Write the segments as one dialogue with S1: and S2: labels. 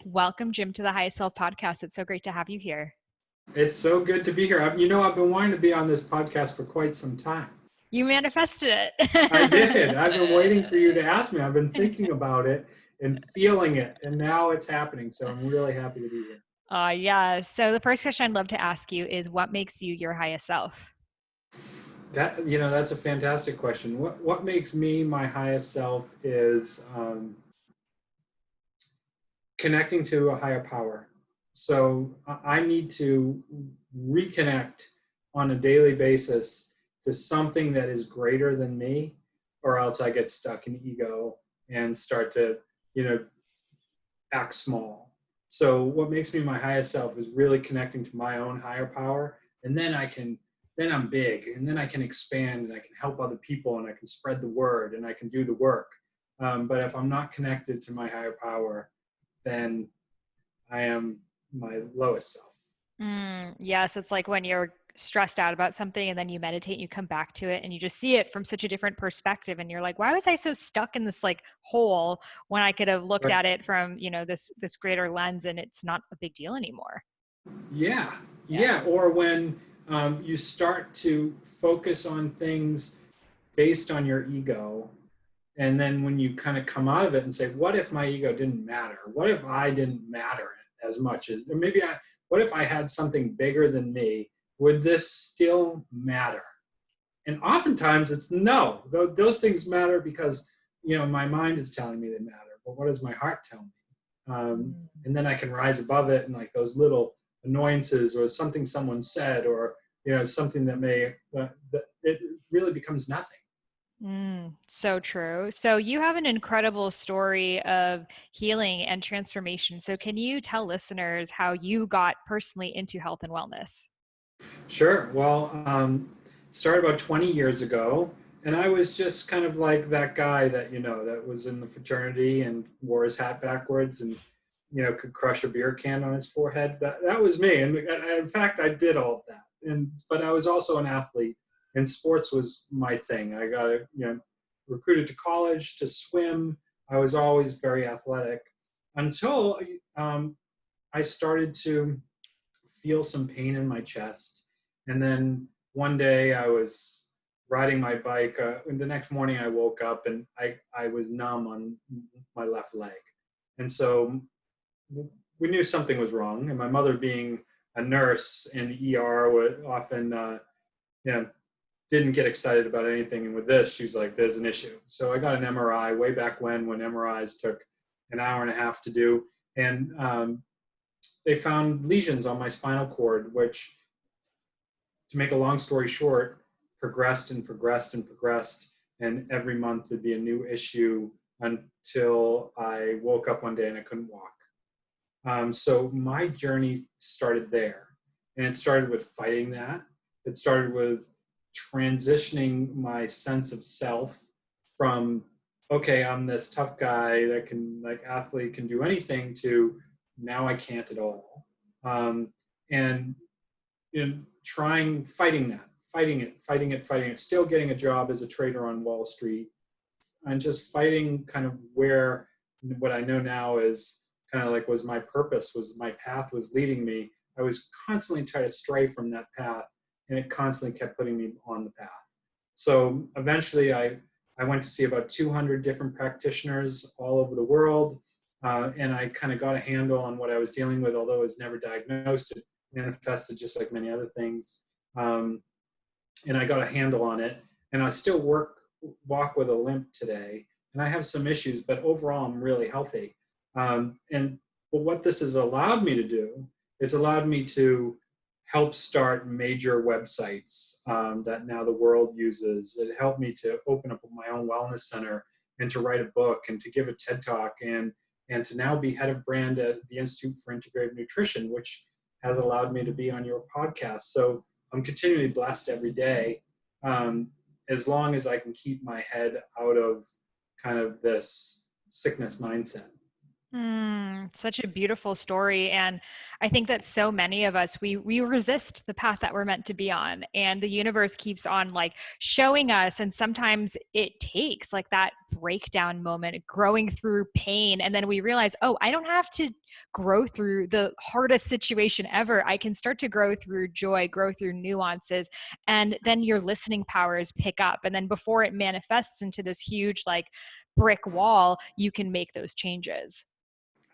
S1: Welcome, Jim, to the Highest Self podcast. It's so great to have you here.
S2: It's so good to be here. I've been wanting to be on this podcast for quite some time.
S1: You manifested it.
S2: I did. I've been waiting for you to ask me. I've been thinking about it and feeling it, and now it's happening. So I'm really happy to be here.
S1: Yeah. So the first question I'd love to ask you is, what makes you your highest self?
S2: That's a fantastic question. What makes me my highest self is connecting to a higher power. So I need to reconnect on a daily basis to something that is greater than me, or else I get stuck in ego and start to, act small. So what makes me my highest self is really connecting to my own higher power. And then I'm big, and then I can expand, and I can help other people, and I can spread the word, and I can do the work. But if I'm not connected to my higher power, then I am my lowest self.
S1: Yes, it's like when you're stressed out about something and then you meditate, you come back to it and you just see it from such a different perspective. And you're like, why was I so stuck in this like hole when I could have looked
S2: Right.
S1: at it from, this greater lens, and it's not a big deal anymore.
S2: Yeah. Or when you start to focus on things based on your ego, and then when you kind of come out of it and say, what if my ego didn't matter? What if I didn't matter as much as, or what if I had something bigger than me? Would this still matter? And oftentimes it's no. Those things matter because, my mind is telling me they matter. But what does my heart tell me? And then I can rise above it, and like those little annoyances or something someone said, or, something that it really becomes nothing.
S1: So true. So you have an incredible story of healing and transformation. So can you tell listeners how you got personally into health and wellness?
S2: Sure. Well, it started about 20 years ago, and I was just kind of like that guy that, that was in the fraternity and wore his hat backwards and, could crush a beer can on his forehead. That was me. And in fact, I did all of that. But I was also an athlete, and sports was my thing. I got, recruited to college to swim. I was always very athletic until I started to feel some pain in my chest. And then one day I was riding my bike, and the next morning I woke up and I was numb on my left leg. And so we knew something was wrong. And my mother, being a nurse in the ER, would often, didn't get excited about anything. And with this, she was like, there's an issue. So I got an MRI way back when MRIs took an hour and a half to do. And they found lesions on my spinal cord, which, to make a long story short, progressed and progressed and progressed. And every month there'd be a new issue until I woke up one day and I couldn't walk. So my journey started there. And it started with fighting that. It started with transitioning my sense of self from, okay, I'm this tough guy that can, like, athlete, can do anything, to now I can't at all. And fighting it, still getting a job as a trader on Wall Street, and just fighting kind of where what I know now is kind of like was my purpose, was my path was leading me. I was constantly trying to stray from that path, and it constantly kept putting me on the path. So eventually I went to see about 200 different practitioners all over the world. And I kind of got a handle on what I was dealing with, although it was never diagnosed. It manifested just like many other things. And I got a handle on it. And I still walk with a limp today. And I have some issues, but overall I'm really healthy. But what this has allowed me to do, it's allowed me to help start major websites that now the world uses. It helped me to open up my own wellness center, and to write a book, and to give a TED Talk, and to now be head of brand at the Institute for Integrative Nutrition, which has allowed me to be on your podcast. So I'm continually blessed every day, as long as I can keep my head out of kind of this sickness mindset.
S1: Such a beautiful story. And I think that so many of us, we resist the path that we're meant to be on. And the universe keeps on like showing us. And sometimes it takes like that breakdown moment, growing through pain. And then we realize, oh, I don't have to grow through the hardest situation ever. I can start to grow through joy, grow through nuances. And then your listening powers pick up. And then before it manifests into this huge like brick wall, you can make those changes.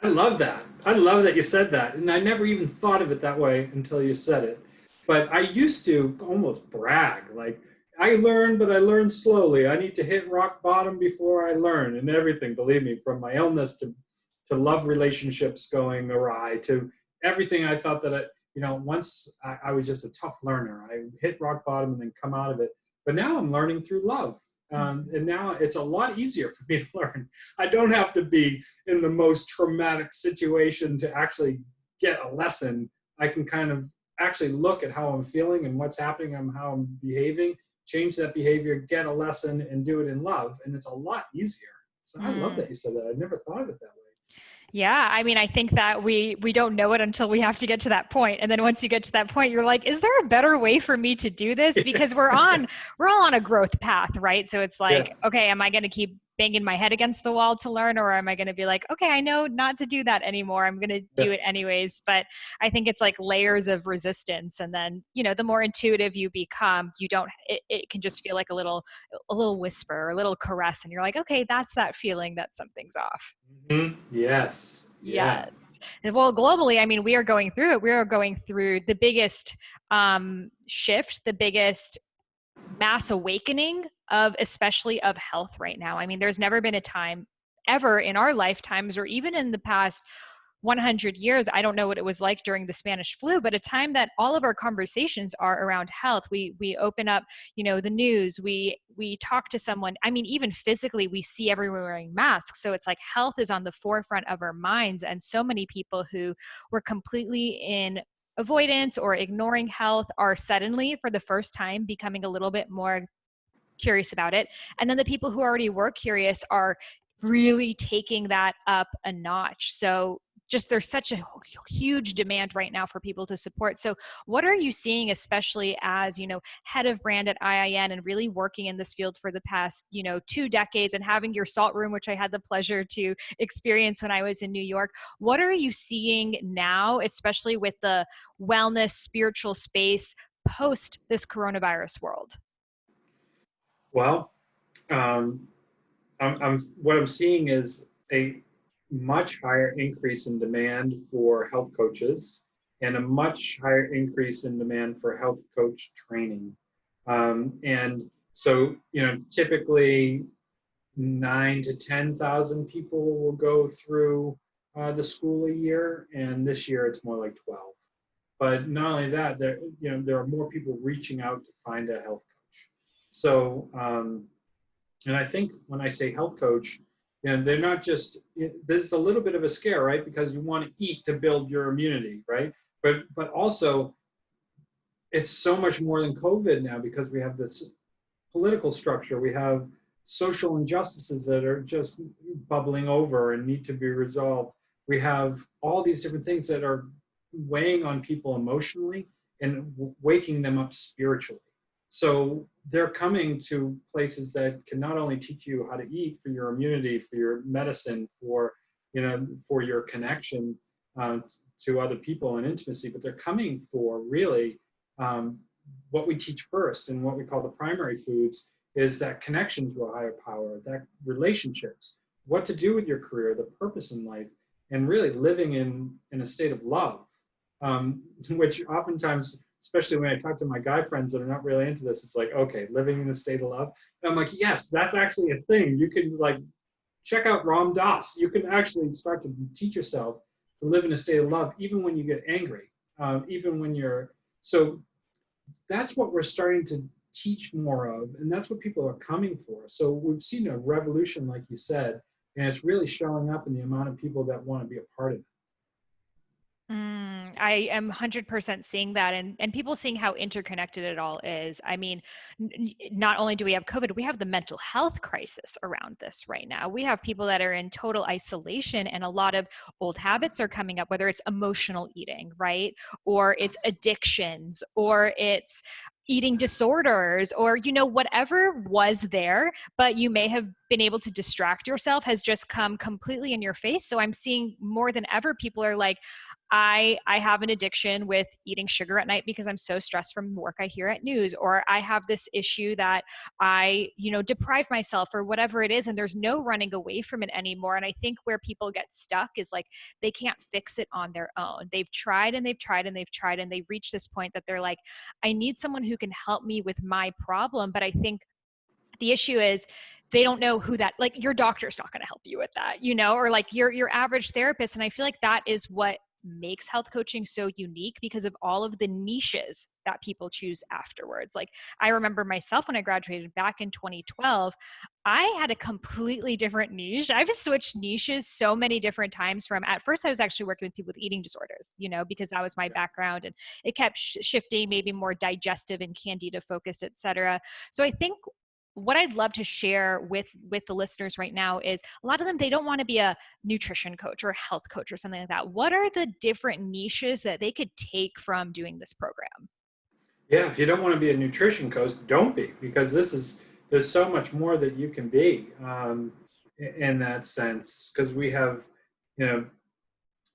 S2: I love that. I love that you said that. And I never even thought of it that way until you said it. But I used to almost brag, like, I learned, but I learned slowly. I need to hit rock bottom before I learn and everything, believe me, from my illness to love relationships going awry to everything I thought that once I was just a tough learner. I hit rock bottom and then come out of it. But now I'm learning through love. And now it's a lot easier for me to learn. I don't have to be in the most traumatic situation to actually get a lesson. I can kind of actually look at how I'm feeling and what's happening and how I'm behaving, change that behavior, get a lesson, and do it in love. And it's a lot easier. So I love
S1: Mm.
S2: that you said that. I never thought of it that way.
S1: Yeah, I mean, I think that we don't know it until we have to get to that point. And then once you get to that point, you're like, is there a better way for me to do this? Because we're all on a growth path, right? So it's
S2: Yeah.
S1: like, okay, am I going to keep banging my head against the wall to learn, or am I going to be like, okay, I know not to do that anymore. I'm going to
S2: Yeah.
S1: do it anyways. But I think it's like layers of resistance, and then the more intuitive you become, you don't. It can just feel like a little whisper, a little caress, and you're like, okay, that's that feeling that something's off.
S2: Yes. Yeah.
S1: Yes. Well, globally, I mean, we are going through it. We are going through the biggest shift, the biggest mass awakening of, especially of health right now. I mean, there's never been a time ever in our lifetimes or even in the past 100 years. I don't know what it was like during the Spanish flu, but a time that all of our conversations are around health. We open up, the news, we talk to someone. I mean, even physically, we see everyone wearing masks. So it's like health is on the forefront of our minds. And so many people who were completely in avoidance or ignoring health are suddenly, for the first time, becoming a little bit more curious about it. And then the people who already were curious are really taking that up a notch. So just there's such a huge demand right now for people to support. So what are you seeing, especially as, head of brand at IIN and really working in this field for the past, 2 decades and having your salt room, which I had the pleasure to experience when I was in New York. What are you seeing now, especially with the wellness, spiritual space post this coronavirus world?
S2: Well, um, what I'm seeing is a much higher increase in demand for health coaches and a much higher increase in demand for health coach training. And so, typically 9 to 10,000 people will go through the school a year, and this year it's more like 12. But not only that, there are more people reaching out to find a health coach. So and I think when I say health coach, they're not just, there's a little bit of a scare, right? Because you want to eat to build your immunity, right? But also, it's so much more than COVID now because we have this political structure. We have social injustices that are just bubbling over and need to be resolved. We have all these different things that are weighing on people emotionally and waking them up spiritually. So they're coming to places that can not only teach you how to eat for your immunity, for your medicine, for your connection uh, to other people and intimacy, but they're coming for really um, what we teach first and what we call the primary foods is that connection to a higher power, that relationships, what to do with your career, the purpose in life, and really living in a state of love, which oftentimes, especially when I talk to my guy friends that are not really into this, it's like, okay, living in a state of love. And I'm like, yes, that's actually a thing. You can like check out Ram Dass. You can actually start to teach yourself to live in a state of love, even when you get angry, even when you're, so that's what we're starting to teach more of, and that's what people are coming for. So we've seen a revolution, like you said, and it's really showing up in the amount of people that want to be a part of it.
S1: I am 100% seeing that, and people seeing how interconnected it all is. I mean, not only do we have COVID, we have the mental health crisis around this right now. We have people that are in total isolation, and a lot of old habits are coming up, whether it's emotional eating, right? Or it's addictions, or it's eating disorders, or whatever was there but you may have been able to distract yourself has just come completely in your face. So I'm seeing more than ever people are like, I have an addiction with eating sugar at night because I'm so stressed from work I hear at news, or I have this issue that I, deprive myself or whatever it is, and there's no running away from it anymore. And I think where people get stuck is like they can't fix it on their own. They've tried and they've tried and they've tried, and they've reached this point that they're like, I need someone who can help me with my problem. But I think the issue is they don't know who that, like, your doctor's not going to help you with that, or like your average therapist. And I feel like that is what makes health coaching so unique, because of all of the niches that people choose afterwards. Like, I remember myself when I graduated back in 2012, I had a completely different niche. I've switched niches so many different times. From at first I was actually working with people with eating disorders, because that was my background, and it kept shifting, maybe more digestive and candida focused, etc. So I think what I'd love to share with the listeners right now is, a lot of them, they don't want to be a nutrition coach or a health coach or something like that. What are the different niches that they could take from doing this program?
S2: Yeah, if you don't want to be a nutrition coach, don't be, because there's so much more that you can be, in that sense. Because we have, you know,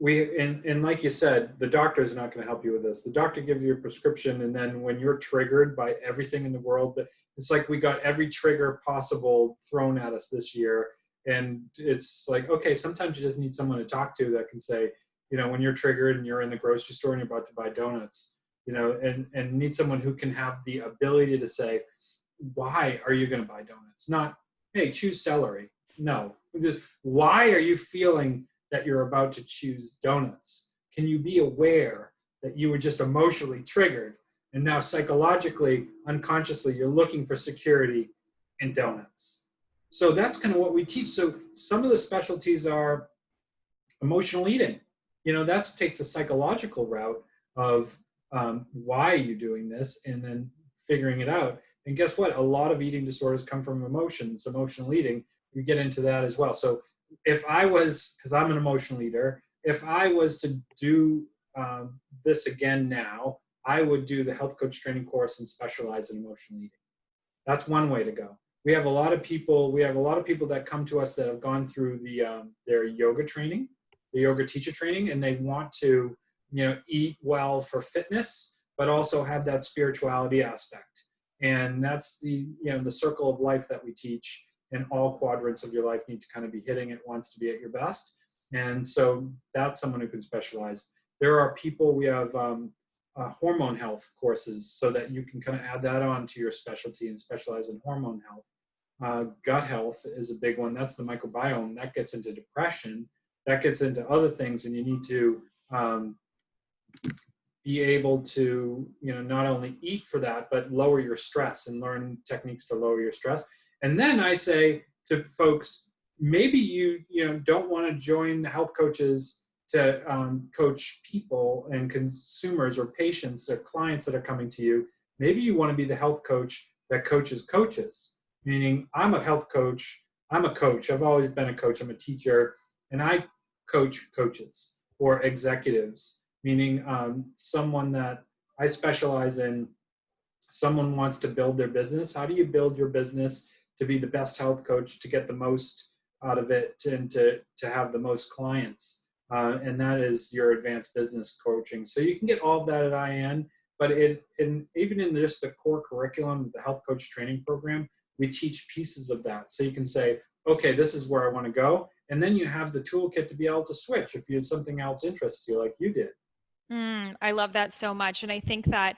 S2: and like you said, the doctor is not going to help you with this. The doctor gives you a prescription, and then when you're triggered by everything in the world, that it's like we got every trigger possible thrown at us this year, and it's like, okay, sometimes you just need someone to talk to that can say, when you're triggered and you're in the grocery store and you're about to buy donuts, and need someone who can have the ability to say, why are you going to buy donuts? Not, hey, choose celery. No, just, why are you feeling that you're about to choose donuts? Can you be aware that you were just emotionally triggered, and now psychologically, unconsciously, you're looking for security in donuts? So that's kind of what we teach. So some of the specialties are emotional eating. That takes a psychological route of, why are you doing this, and then figuring it out. And guess what? A lot of eating disorders come from emotions, emotional eating. We get into that as well. So if I was, because I'm an emotional eater, if I was to do, this again now, I would do the health coach training course and specialize in emotional eating. That's one way to go. We have a lot of people. We have a lot of people that come to us that have gone through their yoga training, the yoga teacher training, and they want to, eat well for fitness, but also have that spirituality aspect. And that's the circle of life that we teach. And all quadrants of your life need to kind of be hitting it once to be at your best. And so that's someone who can specialize. There are people, we have, hormone health courses, so that you can kind of add that on to your specialty and specialize in hormone health. Gut health is a big one. That's the microbiome. That gets into depression. That gets into other things, and you need to, be able to, not only eat for that, but lower your stress and learn techniques to lower your stress. And then I say to folks, maybe you don't want to join health coaches to, coach people and consumers or patients or clients that are coming to you. Maybe you want to be the health coach that coaches coaches, meaning I'm a health coach. I'm a coach. I've always been a coach. I'm a teacher, and I coach coaches or executives, meaning, someone that I specialize in. Someone wants to build their business. How do you build your business to be the best health coach, to get the most out of it, and to have the most clients? And that is your advanced business coaching. So you can get all of that at IN, but even in just the core curriculum, the health coach training program, we teach pieces of that. So you can say, okay, this is where I want to go. And then you have the toolkit to be able to switch if you have something else interests you, like you did.
S1: I love that so much. And I think that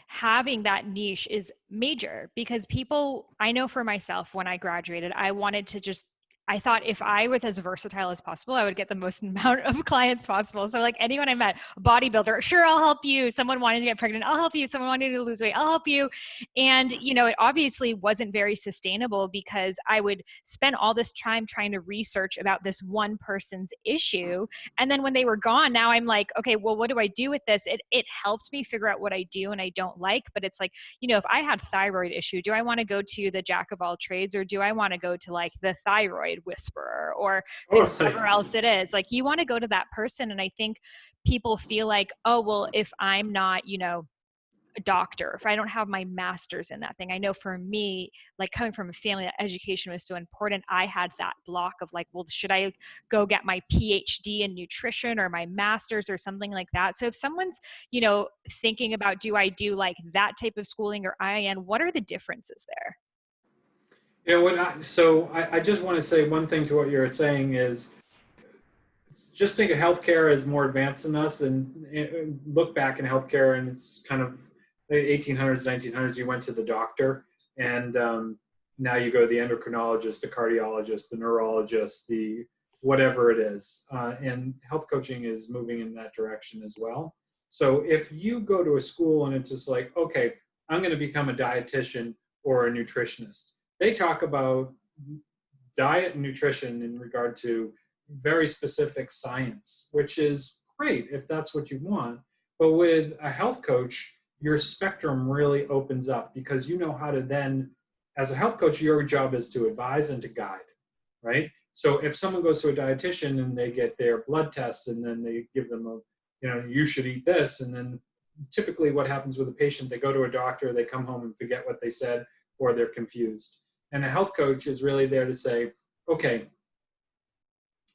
S1: having that niche is major, because people, I know for myself, when I graduated, I wanted to just I thought if I was as versatile as possible, I would get the most amount of clients possible. So like anyone I met, bodybuilder, sure, I'll help you. Someone wanting to get pregnant, I'll help you. Someone wanting to lose weight, I'll help you. And, you know, it obviously wasn't very sustainable because I would spend all this time trying to research about this one person's issue. And then when they were gone, now I'm like, okay, well, what do I do with this? It helped me figure out what I do and I don't like. But it's like, you know, if I had thyroid issue, do I want to go to the jack of all trades or do I want to go to like the thyroid whisperer or
S2: Totally.
S1: whoever else it is? Like you want to go to that person. And I think people feel like, oh, well, if I'm not, you know, a doctor, if I don't have my master's in that thing. I know for me, like coming from a family that education was so important, I had that block of like, well, should I go get my PhD in nutrition or my master's or something like that? So if someone's, you know, thinking about, do I do like that type of schooling or IIN, what are the differences there?
S2: You know what? I just want to say one thing to what you're saying is just think of healthcare as more advanced than us, and look back in healthcare, and it's kind of the 1800s, 1900s. You went to the doctor, and now you go to the endocrinologist, the cardiologist, the neurologist, the whatever it is. And health coaching is moving in that direction as well. So if you go to a school and it's just like, okay, I'm going to become a dietitian or a nutritionist, they talk about diet and nutrition in regard to very specific science, which is great if that's what you want. But with a health coach, your spectrum really opens up because you know how to then, as a health coach, your job is to advise and to guide, right? So if someone goes to a dietitian and they get their blood tests and then they give them a, you know, you should eat this. And then typically what happens with a patient, they go to a doctor, they come home and forget what they said, or they're confused. And a health coach is really there to say, okay,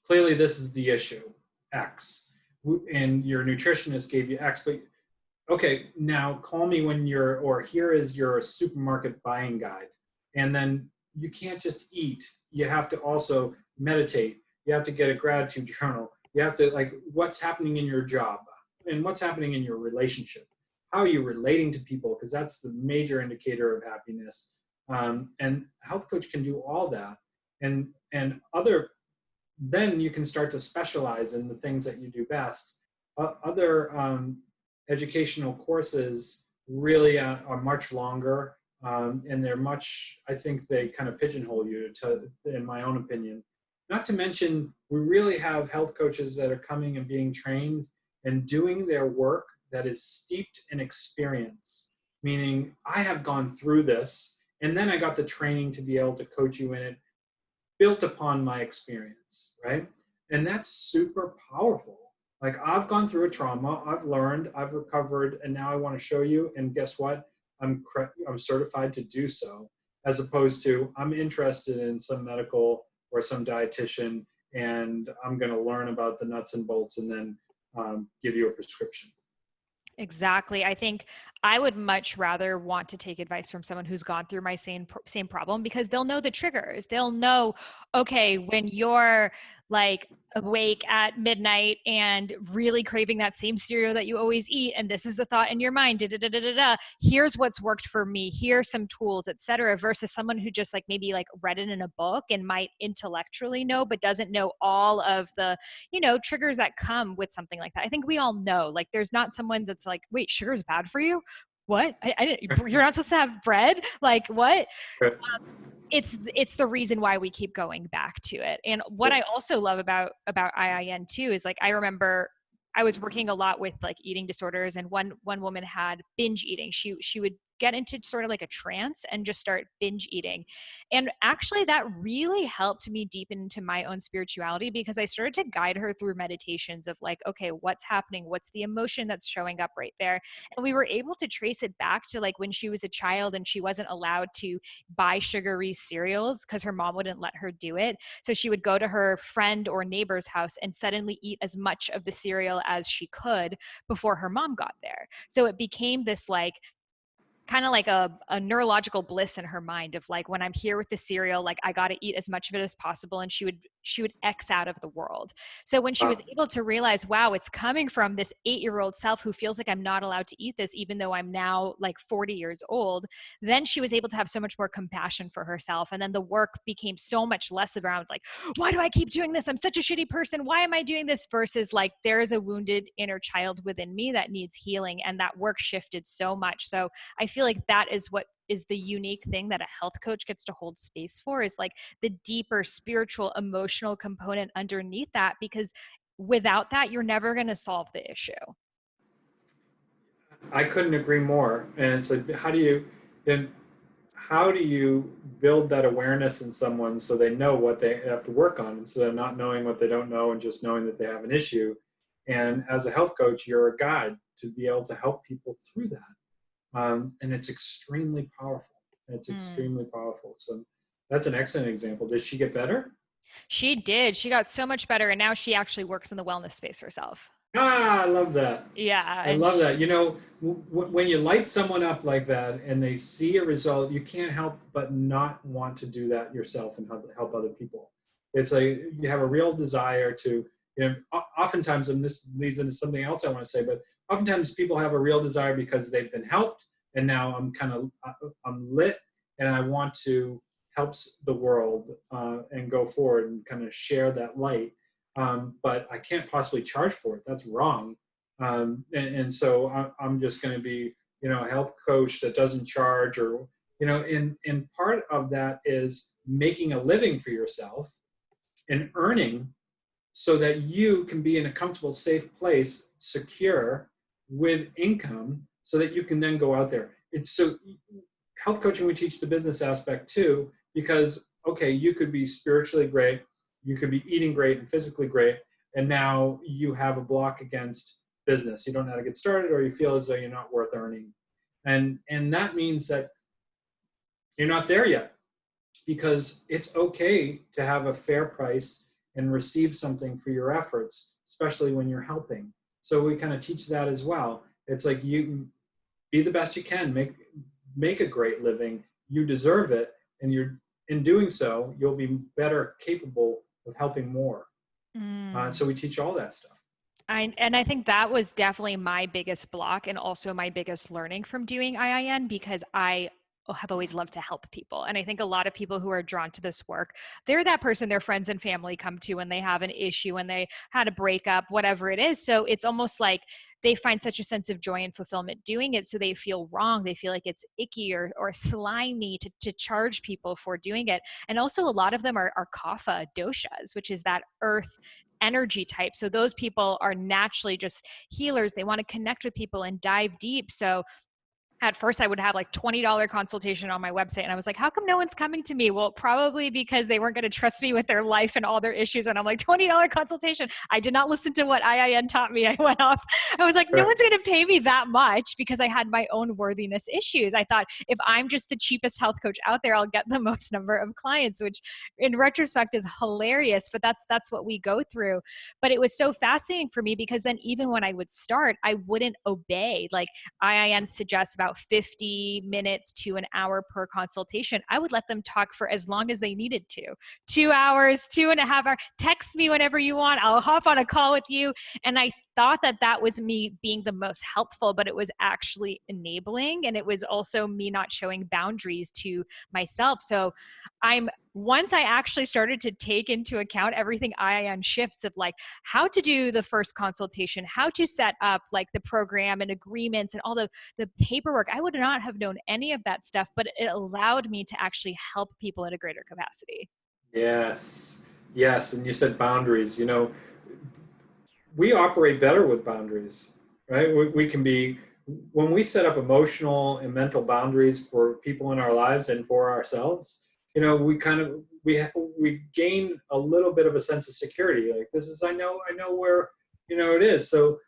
S2: clearly this is the issue, X. And your nutritionist gave you X, but okay, now call me when you're, or here is your supermarket buying guide. And then you can't just eat. You have to also meditate. You have to get a gratitude journal. You have to, like, what's happening in your job and what's happening in your relationship. How are you relating to people? Because that's the major indicator of happiness. And a health coach can do all that. And other, then you can start to specialize in the things that you do best. Other educational courses really are much longer, and they're much, I think they kind of pigeonhole you, in my own opinion. Not to mention, we really have health coaches that are coming and being trained and doing their work that is steeped in experience, meaning I have gone through this, and then I got the training to be able to coach you in it, built upon my experience, right? And that's super powerful. Like I've gone through a trauma, I've learned, I've recovered, and now I want to show you. And guess what? I'm certified to do so, as opposed to I'm interested in some medical or some dietitian, and I'm going to learn about the nuts and bolts and then give you a prescription.
S1: Exactly. I think I would much rather want to take advice from someone who's gone through my same problem because they'll know the triggers. They'll know, okay, when you're like awake at midnight and really craving that same cereal that you always eat, and this is the thought in your mind, da, da, da, da, da, da, here's what's worked for me, here's some tools, etc. Versus someone who just like maybe like read it in a book and might intellectually know, but doesn't know all of the, you know, triggers that come with something like that. I think we all know, like, there's not someone that's like, wait, sugar's bad for you? What? I didn't, you're not supposed to have bread? Like, what? It's the reason why we keep going back to it. And what I also love about IIN too is like I remember I was working a lot with like eating disorders, and one woman had binge eating. She would get into sort of like a trance and just start binge eating. And actually that really helped me deepen into my own spirituality because I started to guide her through meditations of like, okay, what's happening? What's the emotion that's showing up right there? And we were able to trace it back to like when she was a child and she wasn't allowed to buy sugary cereals because her mom wouldn't let her do it. So she would go to her friend or neighbor's house and suddenly eat as much of the cereal as she could before her mom got there. So it became this like kind of like a neurological bliss in her mind of like, when I'm here with the cereal, like I got to eat as much of it as possible. And she would she would X out of the world. So when she was
S2: Wow.
S1: able to realize, wow, it's coming from this 8-year-old self who feels like I'm not allowed to eat this, even though I'm now like 40 years old, then she was able to have so much more compassion for herself. And then the work became so much less around like, why do I keep doing this? I'm such a shitty person. Why am I doing this? Versus like, there is a wounded inner child within me that needs healing. And that work shifted so much. So I feel like that is what is the unique thing that a health coach gets to hold space for, is like the deeper spiritual, emotional component underneath that, because without that, you're never going to solve the issue.
S2: I couldn't agree more. And it's like, then how do you build that awareness in someone so they know what they have to work on instead of not knowing what they don't know and just knowing that they have an issue? And as a health coach, you're a guide to be able to help people through that. And it's extremely powerful. It's
S1: Mm.
S2: extremely powerful. So that's an excellent example. Did she get better?
S1: She did. She got so much better. And now she actually works in the wellness space herself.
S2: Ah, I love that.
S1: Yeah.
S2: I
S1: And
S2: love
S1: she,
S2: that. When you light someone up like that and they see a result, you can't help but not want to do that yourself and help other people. It's like you have a real desire to, oftentimes, and this leads into something else I want to say, but oftentimes people have a real desire because they've been helped and now I'm lit and I want to help the world and go forward and kind of share that light. But I can't possibly charge for it. That's wrong. And so I'm just going to be, a health coach that doesn't charge, or, and part of that is making a living for yourself and earning so that you can be in a comfortable, safe place, secure with income so that you can then go out there. It's so health coaching, we teach the business aspect too, because, okay, you could be spiritually great, you could be eating great and physically great, and now you have a block against business. You don't know how to get started, or you feel as though you're not worth earning. And that means that you're not there yet, because it's okay to have a fair price and receive something for your efforts, especially when you're helping. So we kind of teach that as well. It's like, you be the best you can, make a great living. You deserve it, and you're in doing so, you'll be better capable of helping more.
S1: mm.
S2: So we teach all that stuff.
S1: And I think that was definitely my biggest block and also my biggest learning from doing IIN, because I have always loved to help people. And I think a lot of people who are drawn to this work, they're that person their friends and family come to when they have an issue, when they had a breakup, whatever it is. So it's almost like they find such a sense of joy and fulfillment doing it. So they feel wrong. They feel like it's icky or slimy to charge people for doing it. And also a lot of them are kapha doshas, which is that earth energy type. So those people are naturally just healers. They want to connect with people and dive deep. So at first I would have like $20 consultation on my website. And I was like, how come no one's coming to me? Well, probably because they weren't going to trust me with their life and all their issues. And I'm like, $20 consultation. I did not listen to what IIN taught me. I went off. I was like, no
S2: Right.
S1: one's going to pay me that much, because I had my own worthiness issues. I thought if I'm just the cheapest health coach out there, I'll get the most number of clients, which in retrospect is hilarious, but that's what we go through. But it was so fascinating for me, because then even when I would start, I wouldn't obey. Like IIN suggests about 50 minutes to an hour per consultation. I would let them talk for as long as they needed to. 2 hours, 2.5 hours. Text me whenever you want. I'll hop on a call with you. And I thought that was me being the most helpful, but it was actually enabling. And it was also me not showing boundaries to myself. So once I actually started to take into account everything IIN shifts of like how to do the first consultation, how to set up like the program and agreements and all the paperwork, I would not have known any of that stuff, but it allowed me to actually help people in a greater capacity.
S2: Yes. Yes. And you said boundaries. We operate better with boundaries, right? We can be, when we set up emotional and mental boundaries for people in our lives and for ourselves, we gain a little bit of a sense of security. Like, this is, I know where, it is. So,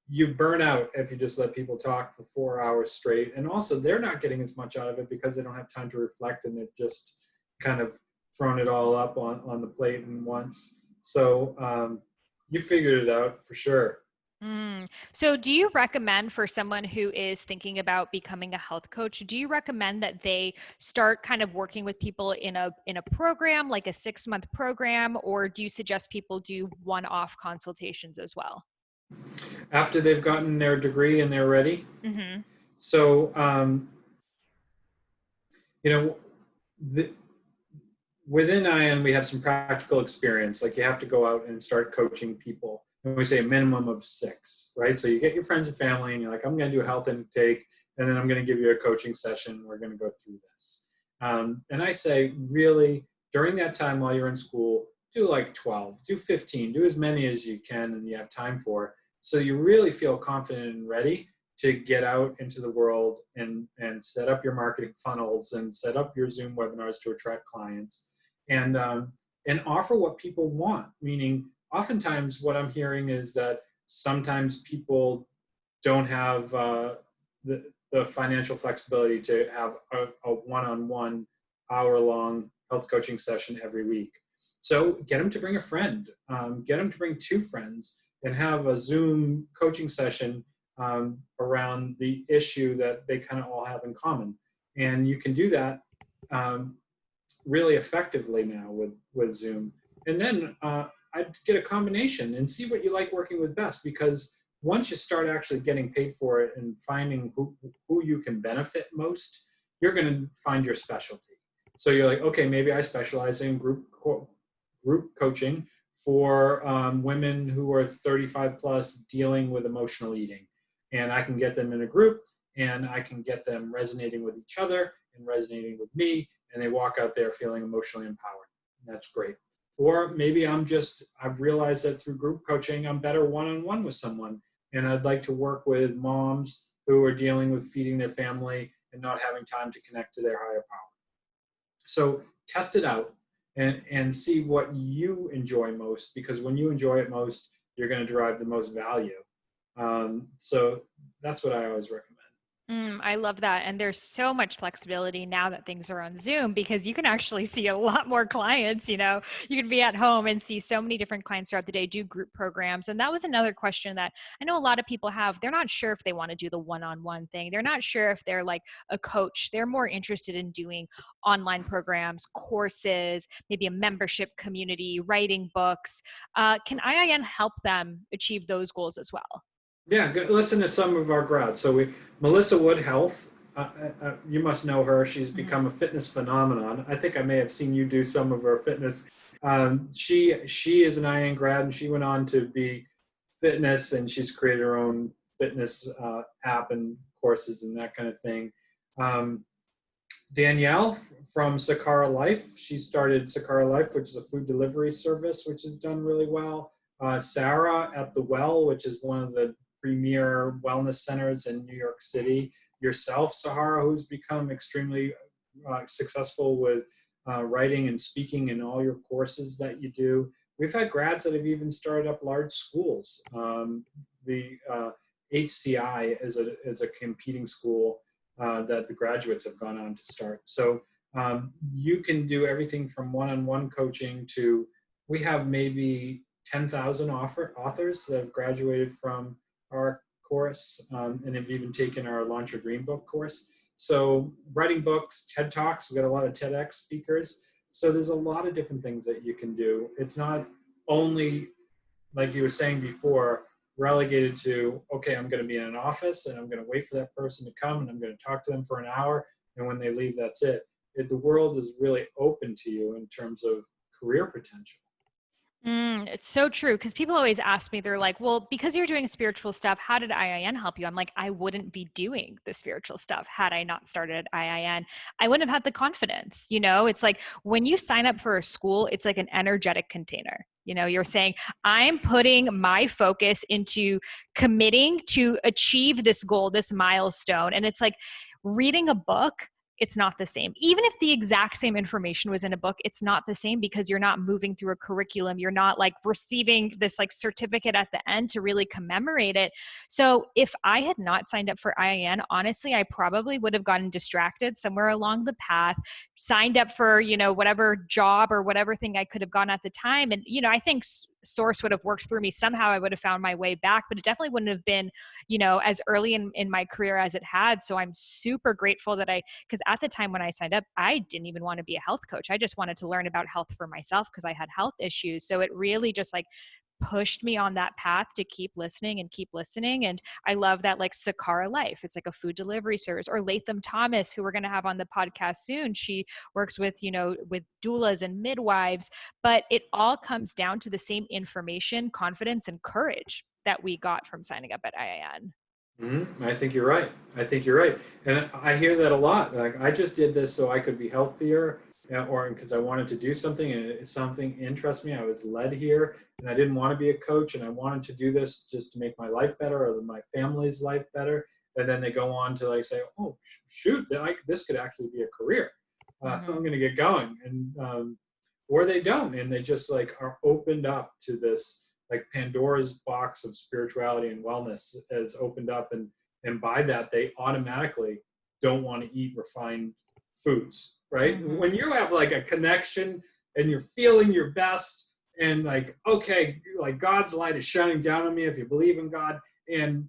S2: you burn out if you just let people talk for 4 hours straight. And also they're not getting as much out of it because they don't have time to reflect, and they've just kind of thrown it all up on the plate at once. So you figured it out for sure.
S1: So do you recommend for someone who is thinking about becoming a health coach, do you recommend that they start kind of working with people in a program, like a 6-month program, or do you suggest people do one-off consultations as well?
S2: After they've gotten their degree and they're ready.
S1: Mm-hmm.
S2: So, you know, the, within IN, we have some practical experience. Like you have to go out and start coaching people. And we say a minimum of 6, right? So you get your friends and family and you're like, I'm going to do a health intake and then I'm going to give you a coaching session. We're going to go through this. And I say, really, during that time while you're in school, do like 12, do 15, do as many as you can and you have time for. So you really feel confident and ready to get out into the world and set up your marketing funnels and set up your Zoom webinars to attract clients and offer what people want. Meaning, oftentimes what I'm hearing is that sometimes people don't have the financial flexibility to have a one-on-one hour-long health coaching session every week. So get them to bring a friend, get them to bring 2 friends, and have a Zoom coaching session around the issue that they kind of all have in common. And you can do that really effectively now with Zoom. And then I'd get a combination and see what you like working with best, because once you start actually getting paid for it and finding who you can benefit most, you're going to find your specialty. So you're like, okay, maybe I specialize in group coaching for women who are 35 plus dealing with emotional eating. And I can get them in a group and I can get them resonating with each other and resonating with me, and they walk out there feeling emotionally empowered. That's great. Or maybe I've realized that through group coaching, I'm better one-on-one with someone. And I'd like to work with moms who are dealing with feeding their family and not having time to connect to their higher power. So test it out and see what you enjoy most, because when you enjoy it most, you're going to derive the most value. So that's what I always recommend.
S1: I love that. And there's so much flexibility now that things are on Zoom, because you can actually see a lot more clients. You can be at home and see so many different clients throughout the day, do group programs. And that was another question that I know a lot of people have. They're not sure if they want to do the one-on-one thing. They're not sure if they're like a coach. They're more interested in doing online programs, courses, maybe a membership community, writing books. Can IIN help them achieve those goals as well?
S2: Yeah, listen to some of our grads. So Melissa Wood Health, you must know her. She's become a fitness phenomenon. I think I may have seen you do some of her fitness. She is an IN grad, and she went on to be fitness, and she's created her own fitness app and courses and that kind of thing. Danielle from Sahara Life, she started Sahara Life, which is a food delivery service, which has done really well. Sarah at The Well, which is one of the premier wellness centers in New York City. Yourself, Sahara, who's become extremely successful with writing and speaking in all your courses that you do. We've had grads that have even started up large schools. The HCI is a competing school that the graduates have gone on to start. So you can do everything from one-on-one coaching to, we have maybe 10,000 authors that have graduated from our course and have even taken our Launch Your Dream book course. So writing books, TED Talks, we've got a lot of TEDx speakers. So there's a lot of different things that you can do. It's not only, like you were saying before, relegated to, okay, I'm going to be in an office and I'm going to wait for that person to come and I'm going to talk to them for an hour. And when they leave, that's it. The world is really open to you in terms of career potential.
S1: It's so true, because people always ask me, they're like, well, because you're doing spiritual stuff, how did IIN help you? I'm like, I wouldn't be doing the spiritual stuff had I not started at IIN. I wouldn't have had the confidence. It's like when you sign up for a school, it's like an energetic container. You're saying, I'm putting my focus into committing to achieve this goal, this milestone. And it's like reading a book, it's not the same. Even if the exact same information was in a book, it's not the same, because you're not moving through a curriculum. You're not like receiving this like certificate at the end to really commemorate it. So if I had not signed up for IIN, honestly, I probably would have gotten distracted somewhere along the path, signed up for, whatever job or whatever thing I could have gone at the time. And, I think source would have worked through me, somehow I would have found my way back, but it definitely wouldn't have been, as early in my career as it had. So I'm super grateful that because at the time when I signed up, I didn't even want to be a health coach. I just wanted to learn about health for myself because I had health issues. So it really just like pushed me on that path to keep listening and keep listening. And I love that, like Sahara Life, it's like a food delivery service, or Latham Thomas, who we're going to have on the podcast soon. She works with, with doulas and midwives, but it all comes down to the same information, confidence, and courage that we got from signing up at IIN.
S2: I think you're right. I think you're right. And I hear that a lot. Like, I just did this so I could be healthier, or because I wanted to do something and something interests me. I was led here and I didn't want to be a coach, and I wanted to do this just to make my life better or my family's life better. And then they go on to like say, oh, shoot, this could actually be a career. I'm going to get going. And, or they don't. And they just like are opened up to this, like Pandora's box of spirituality and wellness has opened up, and by that they automatically don't want to eat refined foods, right? When you have like a connection and you're feeling your best, and like, okay, like God's light is shining down on me if you believe in God, and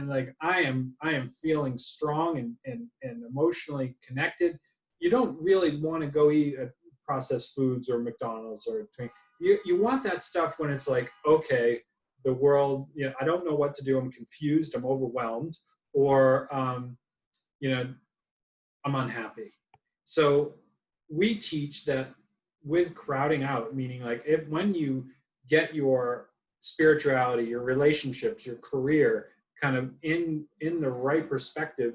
S2: like I am feeling strong and emotionally connected. You don't really want to go eat processed foods or McDonald's or you want that stuff when it's like, okay, the world, I don't know what to do. I'm confused. I'm overwhelmed, or, I'm unhappy. So we teach that with crowding out, meaning like when you get your spirituality, your relationships, your career kind of in the right perspective,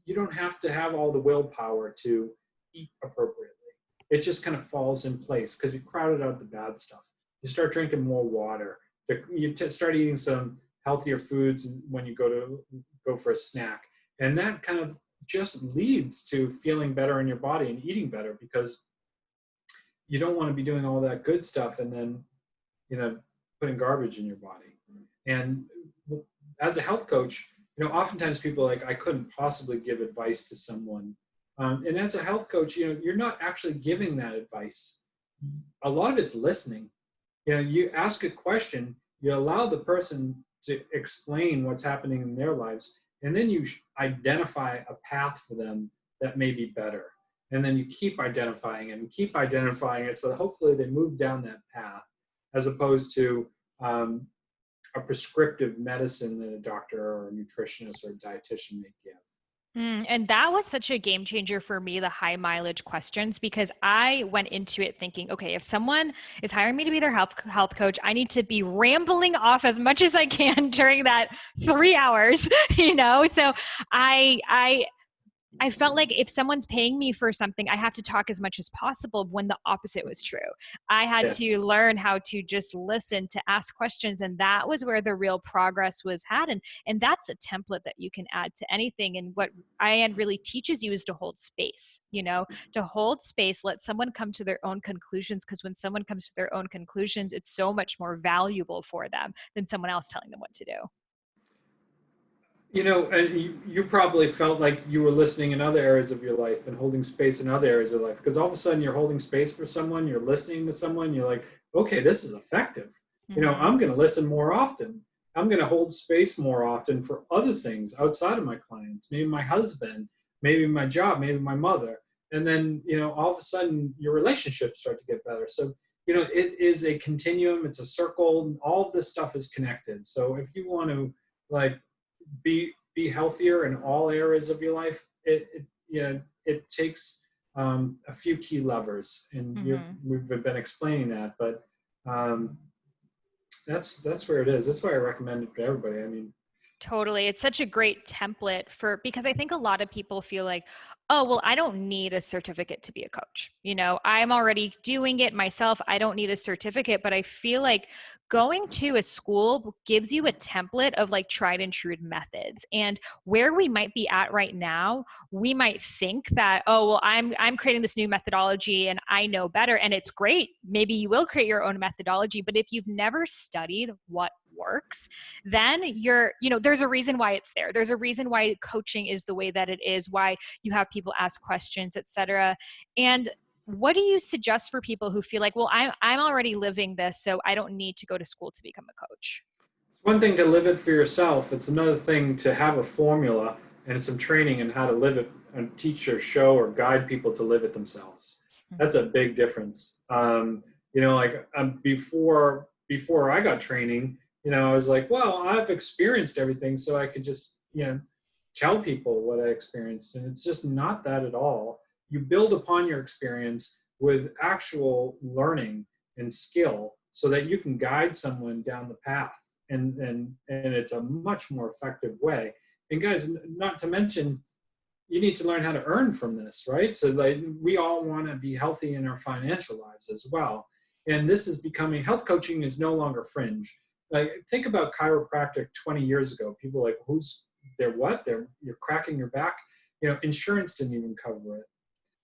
S2: you don't have to have all the willpower to eat appropriately. It just kind of falls in place because you crowded out the bad stuff. You start drinking more water. You start eating some healthier foods when you go for a snack, and that kind of just leads to feeling better in your body and eating better, because you don't want to be doing all that good stuff and then putting garbage in your body. And as a health coach, oftentimes people are like, I couldn't possibly give advice to someone. And as a health coach, you're not actually giving that advice. A lot of it's listening. You ask a question, you allow the person to explain what's happening in their lives, and then you identify a path for them that may be better. And then you keep identifying it and keep identifying it, so hopefully they move down that path, as opposed to a prescriptive medicine that a doctor or a nutritionist or a dietitian may give.
S1: And that was such a game changer for me, the high mileage questions, because I went into it thinking, okay, if someone is hiring me to be their health coach, I need to be rambling off as much as I can during that 3 hours, So I felt like if someone's paying me for something, I have to talk as much as possible, when the opposite was true. I had to learn how to just listen, to ask questions. And that was where the real progress was had. And that's a template that you can add to anything. And what IIN really teaches you is to hold space, to hold space, let someone come to their own conclusions. Because when someone comes to their own conclusions, it's so much more valuable for them than someone else telling them what to do.
S2: And you probably felt like you were listening in other areas of your life and holding space in other areas of life, because all of a sudden you're holding space for someone, you're listening to someone, you're like, okay, this is effective. I'm going to listen more often. I'm going to hold space more often for other things outside of my clients, maybe my husband, maybe my job, maybe my mother. And then, all of a sudden your relationships start to get better. So, it is a continuum, it's a circle, all of this stuff is connected. So if you want to be healthier in all areas of your life, it takes a few key levers, and we've been explaining that, but that's where it is. That's why I recommend it to everybody. I mean,
S1: totally. It's such a great template because I think a lot of people feel like, oh, well, I don't need a certificate to be a coach. I'm already doing it myself. I don't need a certificate, but I feel like going to a school gives you a template of like tried and true methods. And where we might be at right now, we might think that, oh, well, I'm creating this new methodology and I know better. And it's great. Maybe you will create your own methodology, but if you've never studied what works, then there's a reason why it's there. There's a reason why coaching is the way that it is, why you have people ask questions, etc. And what do you suggest for people who feel like, well, I'm already living this, so I don't need to go to school to become a coach?
S2: It's one thing to live it for yourself. It's another thing to have a formula and some training in how to live it and teach or show or guide people to live it themselves. That's a big difference. Like before I got training, I was like, well, I've experienced everything, so I could just tell people what I experienced, and it's just not that at all. You build upon your experience with actual learning and skill so that you can guide someone down the path, and it's a much more effective way. And guys, not to mention, you need to learn how to earn from this, right? So like we all want to be healthy in our financial lives as well. And this is becoming, health coaching is no longer fringe. Like think about chiropractic 20 years ago. People are like, you're cracking your back. Insurance didn't even cover it.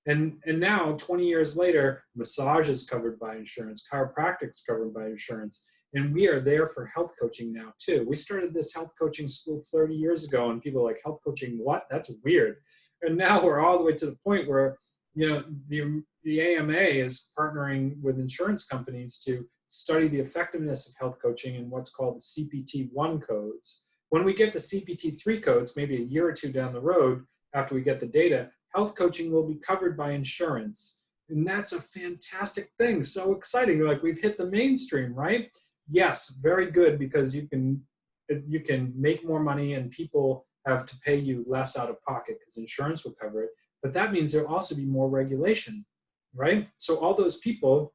S2: And now 20 years later, massage is covered by insurance, chiropractic is covered by insurance. And we are there for health coaching now too. We started this health coaching school 30 years ago, and people are like, health coaching, what? That's weird. And now we're all the way to the point where, the AMA is partnering with insurance companies to study the effectiveness of health coaching in what's called the CPT-1 codes. When we get to CPT-3 codes, maybe a year or two down the road, after we get the data, health coaching will be covered by insurance. And that's a fantastic thing. So exciting. Like we've hit the mainstream, right? Yes, very good, because you can make more money and people have to pay you less out of pocket because insurance will cover it. But that means there'll also be more regulation, right? So all those people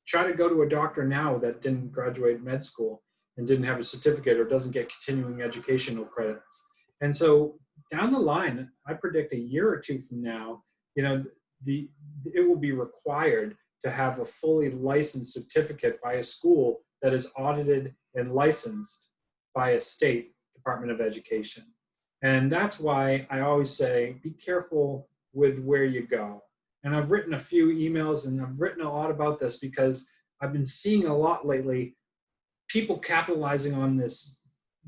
S2: try to go to a doctor now that didn't graduate med school and didn't have a certificate or doesn't get continuing educational credits. And so down the line, I predict a year or two from now, it will be required to have a fully licensed certificate by a school that is audited and licensed by a state Department of Education. And that's why I always say, be careful with where you go. And I've written a few emails and I've written a lot about this because I've been seeing a lot lately, people capitalizing on this,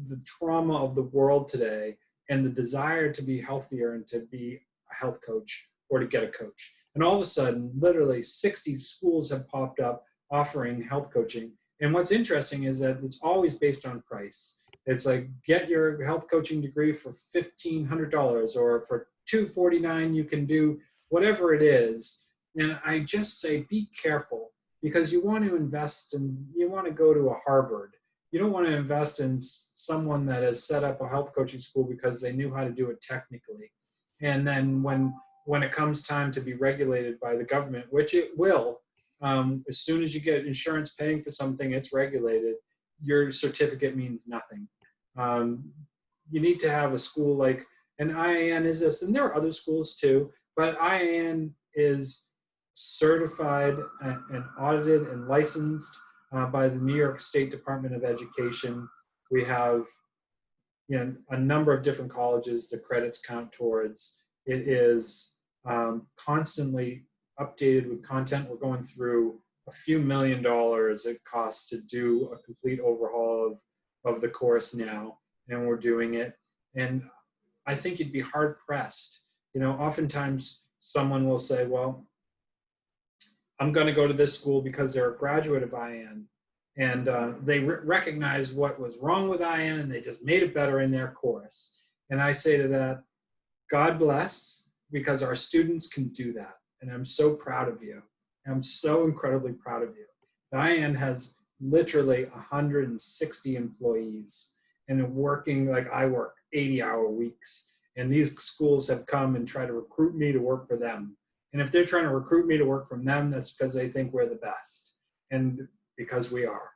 S2: the trauma of the world today and the desire to be healthier and to be a health coach or to get a coach. And all of a sudden, literally 60 schools have popped up offering health coaching. And what's interesting is that it's always based on price. It's like, get your health coaching degree for $1,500, or for $249 you can do whatever it is. And I just say, be careful, because you want to invest in, you want to go to a Harvard. You don't want to invest in someone that has set up a health coaching school because they knew how to do it technically. And then when it comes time to be regulated by the government, which it will, as soon as you get insurance paying for something, it's regulated, your certificate means nothing. You need to have a school like, and IAN is this, and there are other schools too, but IAN is certified and audited and licensed by the New York State Department of Education. We have a number of different colleges the credits count towards. It is constantly updated with content. We're going through a few $1 million it costs to do a complete overhaul of the course now, and we're doing it. And I think you'd be hard pressed. Oftentimes someone will say, well, I'm going to go to this school because they're a graduate of IAN, and they recognize what was wrong with IAN and they just made it better in their course. And I say to that, God bless, because our students can do that. And I'm so proud of you. I'm so incredibly proud of you. IAN has literally 160 employees and they're working like I work, 80-hour weeks. And these schools have come and tried to recruit me to work for them. And if they're trying to recruit me to work from them, that's because they think we're the best. And because we are.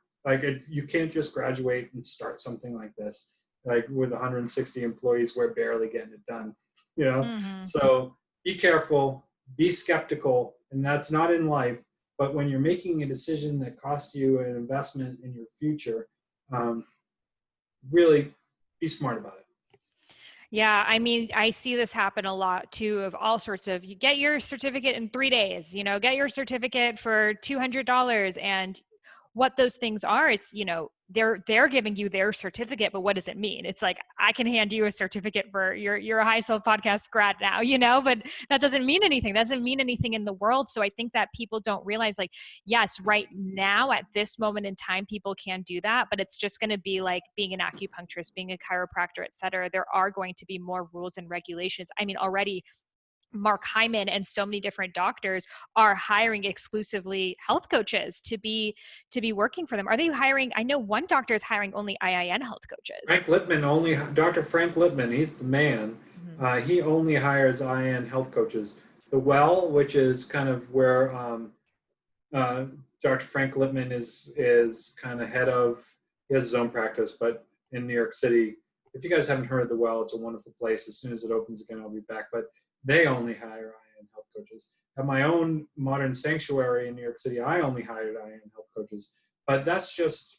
S2: You can't just graduate and start something like this. Like with 160 employees, we're barely getting it done.
S1: Mm-hmm.
S2: So be careful, be skeptical, and that's not in life. But when you're making a decision that costs you an investment in your future, really be smart about it.
S1: Yeah, I mean, I see this happen a lot too, of all sorts of, you get your certificate in 3 days, get your certificate for $200. And what those things are, it's, they're giving you their certificate, but what does it mean? It's like, I can hand you a certificate for you're a High Self Podcast grad now, but that doesn't mean anything. That doesn't mean anything in the world. So I think that people don't realize, like, yes, right now at this moment in time, people can do that, but it's just going to be like being an acupuncturist, being a chiropractor, et cetera. There are going to be more rules and regulations. I mean, already Mark Hyman and so many different doctors are hiring exclusively health coaches to be working for them. Are they hiring? I know one doctor is hiring only IIN health coaches.
S2: Dr. Frank Lipman, he's the man.
S1: Mm-hmm.
S2: He only hires IIN health coaches. The Well, which is kind of where Dr. Frank Lipman is kind of head of, he has his own practice, but in New York City, if you guys haven't heard of The Well, it's a wonderful place. As soon as it opens again, I'll be back. But they only hire IIN health coaches. At my own modern sanctuary in New York City, I only hired IIN health coaches. But that's just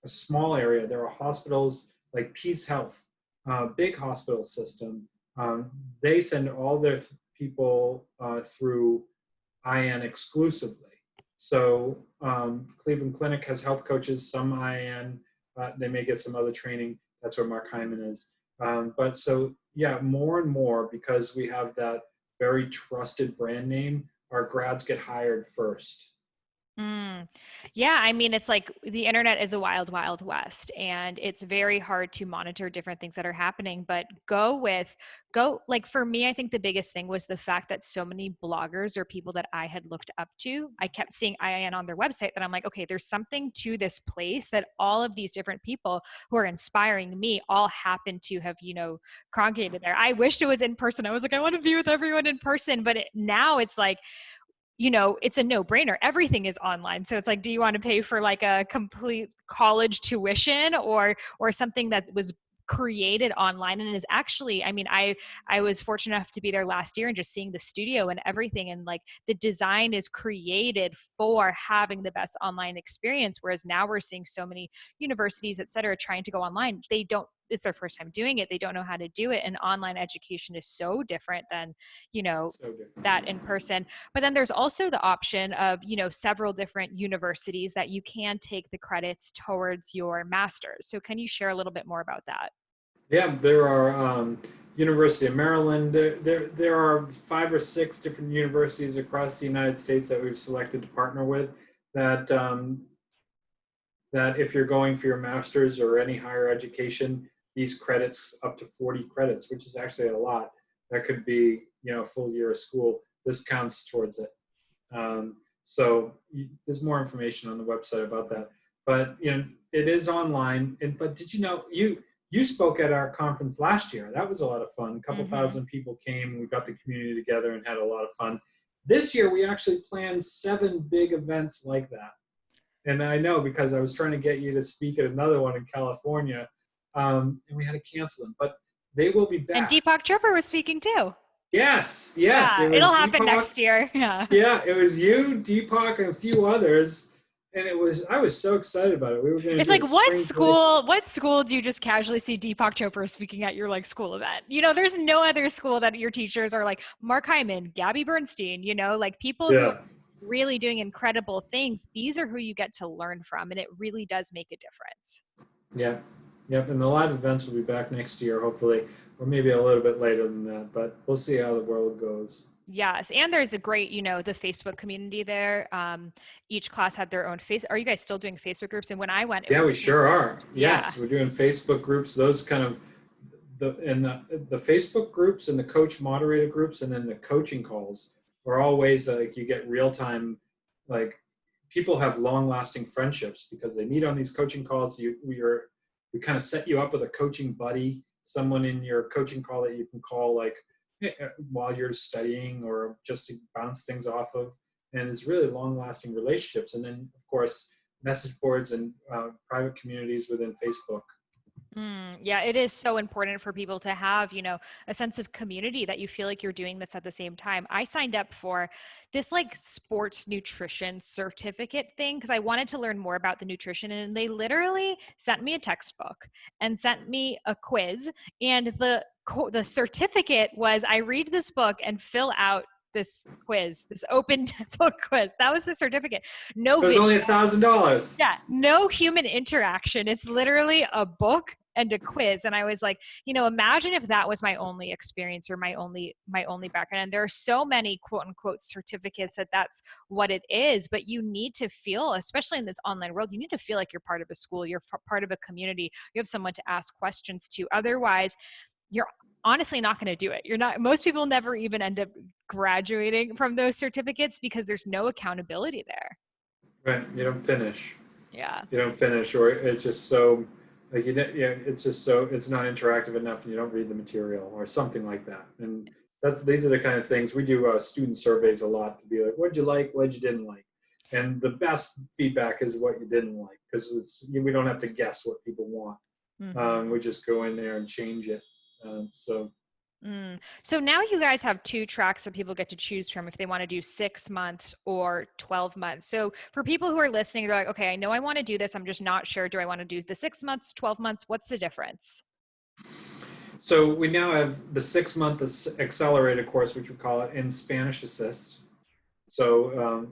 S2: a small area. There are hospitals like Peace Health, big hospital system. They send all their people through IIN exclusively. So Cleveland Clinic has health coaches, some IIN, they may get some other training. That's where Mark Hyman is. But so, yeah, more and more, because we have that very trusted brand name, our grads get hired first.
S1: Yeah, I mean, it's like the internet is a wild, wild west, and it's very hard to monitor different things that are happening. But like for me, I think the biggest thing was the fact that so many bloggers or people that I had looked up to, I kept seeing IIN on their website that I'm like, okay, there's something to this place that all of these different people who are inspiring me all happen to have, congregated there. I wished it was in person. I was like, I want to be with everyone in person, but now it's like, it's a no-brainer. Everything is online. So it's like, do you want to pay for like a complete college tuition or something that was created online and is actually, I mean, I was fortunate enough to be there last year and just seeing the studio and everything, and like the design is created for having the best online experience, whereas now we're seeing so many universities, et cetera, trying to go online. It's their first time doing it. They don't know how to do it. And online education is so different than, that in person. But then there's also the option of, several different universities that you can take the credits towards your master's. So can you share a little bit more about that?
S2: Yeah, there are University of Maryland. There are 5 or 6 different universities across the United States that we've selected to partner with that that if you're going for your master's or any higher education, these credits up to 40 credits, which is actually a lot. That could be, a full year of school. This counts towards it. So there's more information on the website about that. But it is online. But did you know you spoke at our conference last year? That was a lot of fun. A couple thousand people came. We got the community together and had a lot of fun. This year we actually planned 7 big events like that. And I know because I was trying to get you to speak at another one in California, and we had to cancel them. But they will be back.
S1: And Deepak Chopra was speaking too.
S2: Yes.
S1: Yeah, it'll happen next year. Yeah.
S2: Yeah, it was you, Deepak, and a few others, and I was so excited about it. We were going to.
S1: It's like, what school do you just casually see Deepak Chopra speaking at your like school event? There's no other school that your teachers are like Mark Hyman, Gabby Bernstein, like people who are really doing incredible things. These are who you get to learn from, and it really does make a difference.
S2: Yeah. Yep, and the live events will be back next year, hopefully, or maybe a little bit later than that, but we'll see how the world goes.
S1: Yes, and there's a great, the Facebook community there. Each class had their own Are you guys still doing Facebook groups? And when I went,
S2: we sure are.
S1: Groups.
S2: Yes, we're doing Facebook groups. Those kind of the Facebook groups and the coach moderator groups, and then the coaching calls are all ways that like you get real time. Like people have long lasting friendships because they meet on these coaching calls. We kind of set you up with a coaching buddy, someone in your coaching call that you can call like while you're studying or just to bounce things off of. And it's really long-lasting relationships. And then, of course, message boards and private communities within Facebook.
S1: Yeah, it is so important for people to have, a sense of community that you feel like you're doing this at the same time. I signed up for this like sports nutrition certificate thing because I wanted to learn more about the nutrition, and they literally sent me a textbook and sent me a quiz, and the certificate was I read this book and fill out quiz, this open book quiz. That was the certificate. No
S2: It was
S1: video.
S2: only $1,000.
S1: Yeah, no human interaction. It's literally a book and a quiz. And I was like, imagine if that was my only experience or my only background. And there are so many quote unquote certificates that's what it is. But you need to feel, especially in this online world, you need to feel like you're part of a school, you're part of a community, you have someone to ask questions to. Otherwise, you're honestly not going to do it. Most people never even end up graduating from those certificates because there's no accountability there.
S2: Right. You don't finish.
S1: Yeah.
S2: You don't finish, or it's just so like it's just so it's not interactive enough, and you don't read the material, or something like that. And these are the kind of things we do. Student surveys a lot to be like, what'd you like, what you didn't like, and the best feedback is what you didn't like, because we don't have to guess what people want.
S1: Mm-hmm.
S2: We just go in there and change it.
S1: So now you guys have 2 tracks that people get to choose from if they want to do 6 months or 12 months. So for people who are listening, they're like, okay, I know I want to do this. I'm just not sure. Do I want to do the 6 months, 12 months? What's the difference?
S2: So we now have the 6-month accelerated course, which we call it, in Spanish Assist. So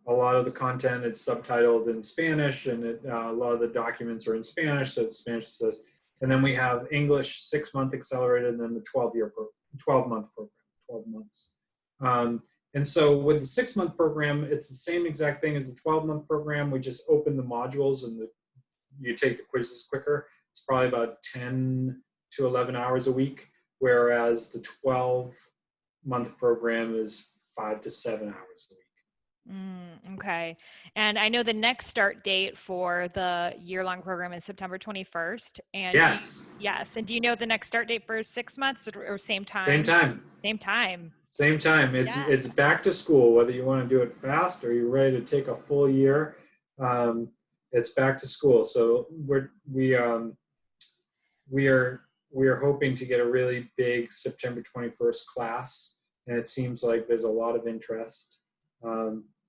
S2: a lot of the content is subtitled in Spanish, and a lot of the documents are in Spanish, so it's Spanish Assist. And then we have English 6-month accelerated, and then the 12-month program, 12 months. And so with the 6-month program, it's the same exact thing as the 12-month program. We just open the modules, and you take the quizzes quicker. It's probably about 10 to 11 hours a week, whereas the 12-month program is 5 to 7 hours a week.
S1: Okay. And I know the next start date for the year-long program is September 21st. And
S2: yes.
S1: Yes. And do you know the next start date for 6 months or same time?
S2: Same time.
S1: Same time.
S2: Same time. It's back to school, whether you want to do it fast or you're ready to take a full year. It's back to school. So we are hoping to get a really big September 21st class, and it seems like there's a lot of interest.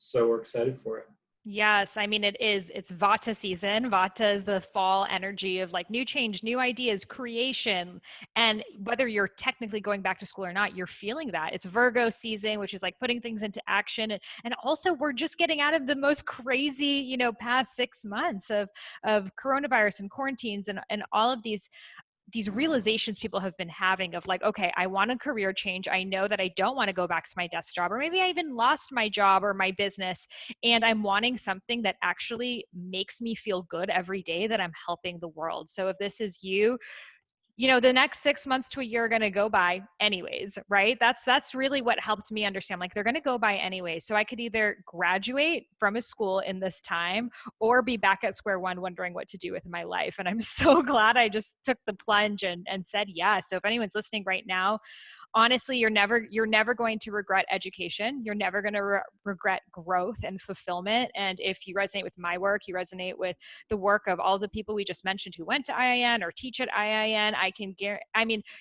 S2: So we're excited for it.
S1: Yes. I mean, it's VITA season. VITA is the fall energy of like new change, new ideas, creation. And whether you're technically going back to school or not, you're feeling that. It's Virgo season, which is like putting things into action. And also we're just getting out of the most crazy, past 6 months of coronavirus and quarantines and all of these realizations people have been having of like, okay, I want a career change. I know that I don't want to go back to my desk job, or maybe I even lost my job or my business, and I'm wanting something that actually makes me feel good every day, that I'm helping the world. So if this is you, the next 6 months to a year are going to go by anyways, right? That's really what helped me understand. Like, they're going to go by anyway. So I could either graduate from a school in this time or be back at square one wondering what to do with my life. And I'm so glad I just took the plunge and said yes. So if anyone's listening right now, honestly, you're never going to regret education. You're never going to regret growth and fulfillment. And if you resonate with my work, you resonate with the work of all the people we just mentioned who went to IIN or teach at IIN,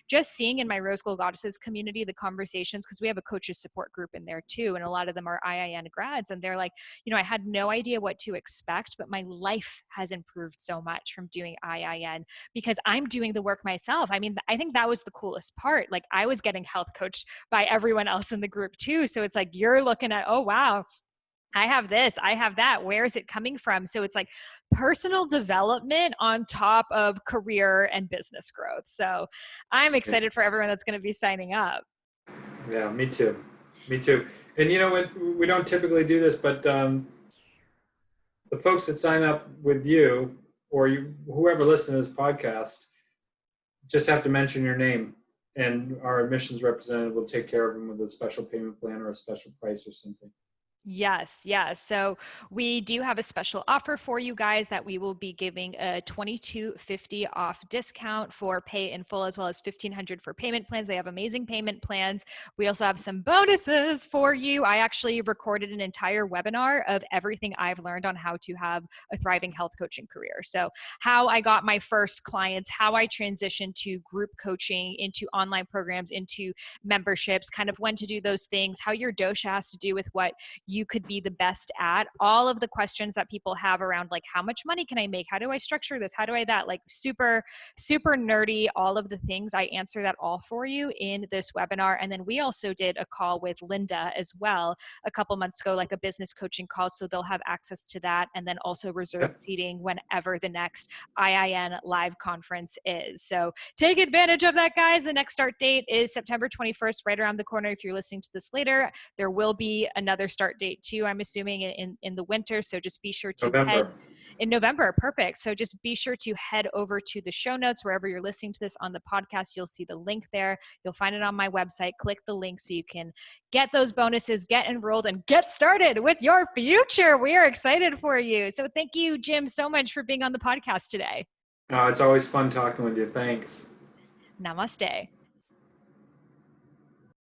S1: just seeing in my Rose Gold Goddesses community, the conversations, because we have a coaches support group in there too. And a lot of them are IIN grads. And they're like, I had no idea what to expect, but my life has improved so much from doing IIN because I'm doing the work myself. I think that was the coolest part. Like, I was getting health coached by everyone else in the group too. So it's like, you're looking at, oh, wow, I have this, I have that. Where is it coming from? So it's like personal development on top of career and business growth. So I'm excited for everyone that's going to be signing up.
S2: Yeah, me too. And we don't typically do this, but the folks that sign up with you, or whoever listens to this podcast, just have to mention your name, and our admissions representative will take care of them with a special payment plan or a special price or something.
S1: Yes. So we do have a special offer for you guys that we will be giving a $22.50 off discount for pay in full, as well as $1,500 for payment plans. They have amazing payment plans. We also have some bonuses for you. I actually recorded an entire webinar of everything I've learned on how to have a thriving health coaching career. So how I got my first clients, how I transitioned to group coaching, into online programs, into memberships, kind of when to do those things, how your dosha has to do with what you could be the best at. All of the questions that people have around like, how much money can I make? How do I structure this? How do I that? Like super, super nerdy, all of the things. I answer that all for you in this webinar. And then we also did a call with Linda as well a couple months ago, like a business coaching call. So they'll have access to that. And then also reserved seating whenever the next IIN live conference is. So take advantage of that, guys. The next start date is September 21st, right around the corner. If you're listening to this later, there will be another start date too, I'm assuming in the winter. So just be sure to head
S2: November.
S1: in November. Perfect. So just be sure to head over to the show notes, wherever you're listening to this on the podcast. You'll see the link there. You'll find it on my website. Click the link so you can get those bonuses, get enrolled, and get started with your future. We are excited for you. So thank you, Jim, so much for being on the podcast today.
S2: It's always fun talking with you. Thanks.
S1: Namaste.